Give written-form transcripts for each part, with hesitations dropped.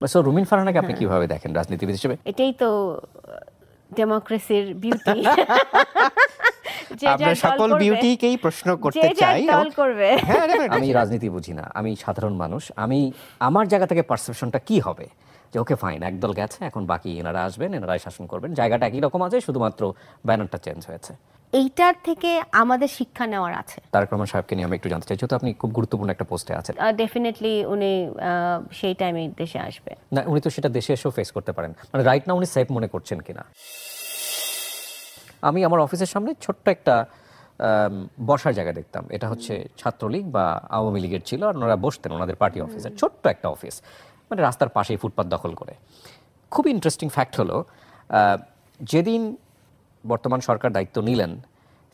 So রুমিন ফারহানাকে আপনি কিভাবে দেখেন রাজনীতিবিদ হিসেবে? এটাই তো ডেমোক্রেসির বিউটি। আপনার সকল বিউটিকেই প্রশ্ন করতে চাই। দল করবে। আমি রাজনীতি বুঝি না, আমি সাধারণ মানুষ। আমি আমার জায়গা থেকে পারসেপশনটা কি হবে যে ওকে ফাইন, একদল গেছে, এখন বাকি এনারা আসবেন, এনারাই শাসন করবেন, জায়গাটা একই রকম আছে, শুধুমাত্র ব্যানারটা চেঞ্জ হয়েছে। এইটার থেকে আমাদের শিক্ষা নেওয়ার আছে। তারেক রহমান সাহেবকে নিয়ে আমি একটু জানতে চাই, যেহেতু আপনি খুব গুরুত্বপূর্ণ একটা পোস্টে আছেন। ডেফিনেটলি উনি সেই টাইমে দেশে আসবে না, উনি তো সেটা দেশে এসেও ফেস করতে পারেন, মানে রাইট না উনি সেফ মনে করছেন কিনা। আমি আমার অফিসের সামনে ছোট্ট একটা বসার জায়গা দেখতাম, এটা হচ্ছে ছাত্রলীগ বা আওয়ামী লীগের ছিল, আর ওনারা বসতেন ওনাদের পার্টি অফিসে, ছোট্ট একটা অফিস, মানে রাস্তার পাশেই ফুটপাত দখল করে। খুব ইন্টারেস্টিং ফ্যাক্ট হলো, যেদিন বর্তমান সরকার দায়িত্ব নিলেন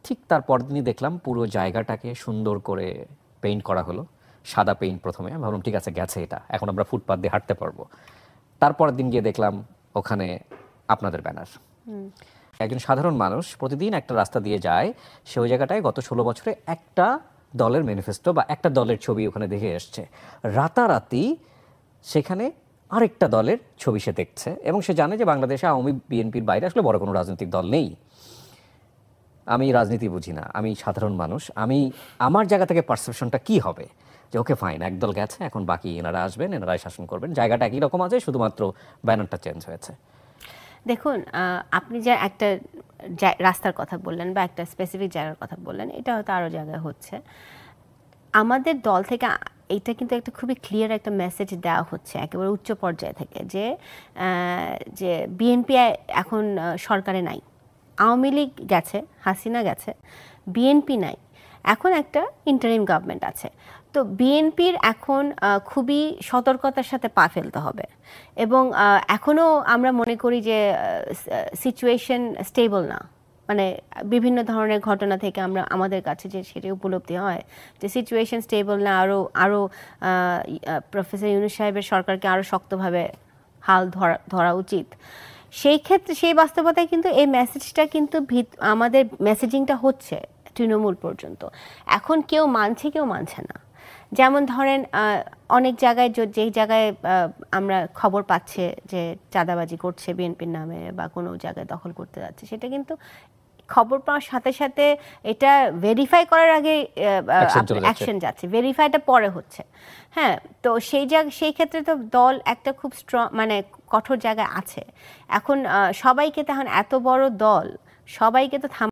ঠিক তার পরদিনই দেখলাম পুরো জায়গাটাকে সুন্দর করে পেইন্ট করা হলো, সাদা পেইন্ট। প্রথমে আমি ভাবলাম ঠিক আছে, গেছে এটা, এখন আমরা ফুটপাত দিয়ে হাঁটতে পারবো। তারপরের দিন গিয়ে দেখলাম ওখানে আপনাদের ব্যানার। একজন সাধারণ মানুষ প্রতিদিন একটা রাস্তা দিয়ে যায়, সে ওই জায়গাটায় গত 16 বছরে একটা দলের ম্যানিফেস্টো বা একটা দলের ছবি ওখানে দেখে এসছে। রাতারাতি সেখানে আরেকটা দলের ছবি সে দেখছে, এবং সে জানে যে বাংলাদেশে আওয়ামী বিএনপির বাইরে আসলে বড় কোনো রাজনৈতিক দল নেই। আমি রাজনীতি বুঝি না, আমি সাধারণ মানুষ। আমি আমার জায়গা থেকে পারসেপশনটা কি হবে যে ওকে ফাইন, একদল গেছে, এখন বাকি এনারা আসবেন, এনারাই শাসন করবেন, জায়গাটা একই রকম আছে, শুধুমাত্র ব্যানারটা চেঞ্জ হয়েছে। দেখুন, আপনি যে একটা রাস্তার কথা বললেন বা একটা স্পেসিফিক জায়গার কথা বললেন, এটা হয়তো আরও জায়গায় হচ্ছে। আমাদের দল থেকে এটা কিন্তু একটা খুবই ক্লিয়ার একটা মেসেজ দেওয়া হচ্ছে একেবারে উচ্চ পর্যায়ে থেকে, যে বিএনপি এখন সরকারে নাই, আওয়ামী লীগ গেছে, হাসিনা গেছে, বিএনপি নাই, এখন একটা ইন্টারিম গভর্নমেন্ট আছে। তো বিএনপির এখন খুবই সতর্কতার সাথে পা ফেলতে হবে, এবং এখনও আমরা মনে করি যে সিচুয়েশন স্টেবল না। মানে বিভিন্ন ধরনের ঘটনা থেকে আমাদের কাছে যে সেটা উপলব্ধি হয় যে সিচুয়েশন স্টেবল না, আরও প্রফেসর ইউনূস সাহেবের সরকারকে আরও শক্তভাবে হাল ধরা উচিত। সেই ক্ষেত্রে সেই বাস্তবতায় কিন্তু এই মেসেজটা কিন্তু আমাদের মেসেজিংটা হচ্ছে তৃণমূল পর্যন্ত। এখন কেউ মানছে, কেউ মানছে না। যেমন ধরেন, অনেক জায়গায় যেই জায়গায় আমরা খবর পাচ্ছে যে চাঁদাবাজি করছে বিএনপির নামে বা কোনো জায়গায় দখল করতে যাচ্ছে, সেটা কিন্তু খবর পাওয়ার সাথে সাথে এটা ভেরিফাই করার আগে অ্যাকশন যাচ্ছে, ভেরিফাইটা পরে হচ্ছে। হ্যাঁ, তো সেই ক্ষেত্রে তো দল একটা খুব স্ট্রং, মানে কঠোর জায়গায় আছে। এখন সবাইকে, তখন এত বড় দল, সবাইকে তো